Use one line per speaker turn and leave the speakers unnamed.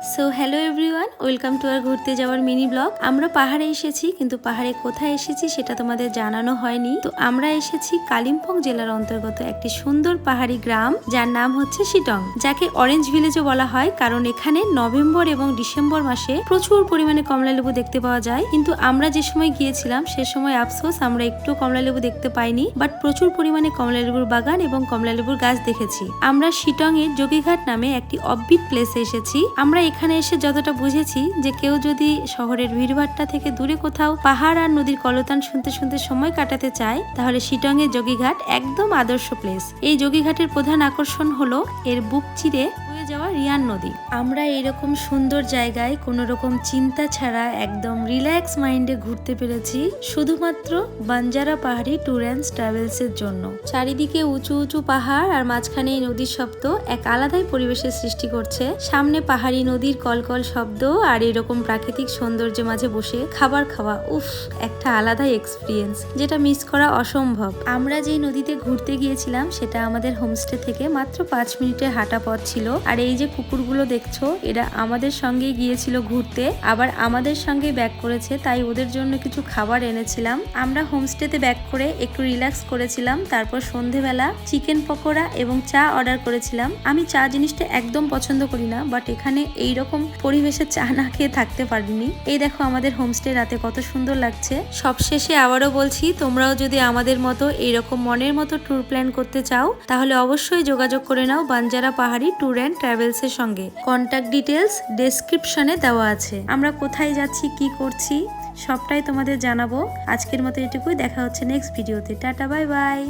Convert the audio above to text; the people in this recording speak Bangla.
So hello everyone, welcome to আর ঘুরতে যাওয়ার মিনি ব্লগ। আমরা পাহাড়ে এসেছি, কিন্তু পাহাড়ে কোথায় এসেছি সেটা তোমাদের জানানো হয়নি। তো আমরা এসেছি কালিম্পং জেলার অন্তর্গত একটি সুন্দর পাহাড়ি গ্রাম, যার নাম হচ্ছে শিটং, যাকে অরেঞ্জ ভিলেজও বলা হয়, কারণ এখানে নভেম্বর এবং ডিসেম্বর মাসে প্রচুর পরিমাণে কমলালেবু দেখতে পাওয়া যায়। কিন্তু আমরা যে সময় গিয়েছিলাম সে সময় আফসোস আমরা একটু কমলালেবু দেখতে পাইনি, বাট প্রচুর পরিমাণে কমলালেবুর বাগান এবং কমলালেবুর গাছ দেখেছি। আমরা শিটং এর যোগীঘাট নামে একটি অফবিট প্লেসে এসেছি। আমরা এখানে এসে যতটা বুঝেছি যে কেউ যদি শহরের ভিড়ভাট্টা থেকে দূরে কোথাও পাহাড় আর নদীর কলতান শুনতে শুনতে সময় কাটাতে চায়, তাহলে শিটং এর যোগীঘাট একদম আদর্শ প্লেস। এই যোগীঘাটের প্রধান আকর্ষণ হলো এর বুক চিরে বয়ে যাওয়া রিয়ান নদী। আমরা এরকম সুন্দর জায়গায় কোনো রকম চিন্তা ছাড়া একদম রিল্যাক্স মাইন্ডে ঘুরতে পেরেছি, শুধুমাত্র বাঞ্জারা পাহাড়ি ট্যুর অ্যান্ড ট্রাভেলস এর জন্য। চারিদিকে উঁচু উঁচু পাহাড় আর মাঝখানে এই নদীর শব্দ এক আলাদাই পরিবেশের সৃষ্টি করছে। সামনে পাহাড়ি নদীর কলকল শব্দ আর এরকম প্রাকৃতিক সৌন্দর্যের মাঝে বসে খাবার খাওয়া, উফ, একটা আলাদাই এক্সপিরিয়েন্স, যেটা মিস করা অসম্ভব। আমরা যেই নদীতে ঘুরতে গিয়েছিলাম সেটা আমাদের হোমস্টে থেকে মাত্র 5 মিনিটের হাঁটা পথ ছিল। আর এই যে কুকুরগুলো দেখছো, এরা আমাদের সঙ্গেই গিয়েছিল ঘুরতে, আবার আমাদের সঙ্গেই ব্যাক করেছে, তাই ওদের জন্য কিছু খাবার এনেছিলাম। আমরা হোমস্টেতে ব্যাক করে একটু রিল্যাক্স করেছিলাম, তারপর সন্ধেবেলা চিকেন পকোড়া এবং চা অর্ডার করেছিলাম। আমি চা জিনিসটা একদম পছন্দ করি না, বাট এখানে এইরকম পরিবেশে চা না খেয়ে থাকতে পারিনি। এই দেখো আমাদের হোমস্টে রাতে কত সুন্দর লাগছে। সবশেষে আবারও বলছি, তোমরাও যদি আমাদের মতো এইরকম মনের মতো ট্যুর প্ল্যান করতে চাও, তাহলে অবশ্যই যোগাযোগ করে নাও বাঞ্জারা পাহাড়ি ট্যুর অ্যান্ড ট্রাভেলস এর সঙ্গে। কন্ট্যাক্ট ডিটেলস ডেসক্রিপশনে দেওয়া আছে। আমরা কোথায় যাচ্ছি, কি করছি, সবটাই তোমাদের জানাবো। আজকের মতো এটুকুই, দেখা হচ্ছে নেক্সট ভিডিওতে। Tata, bye bye.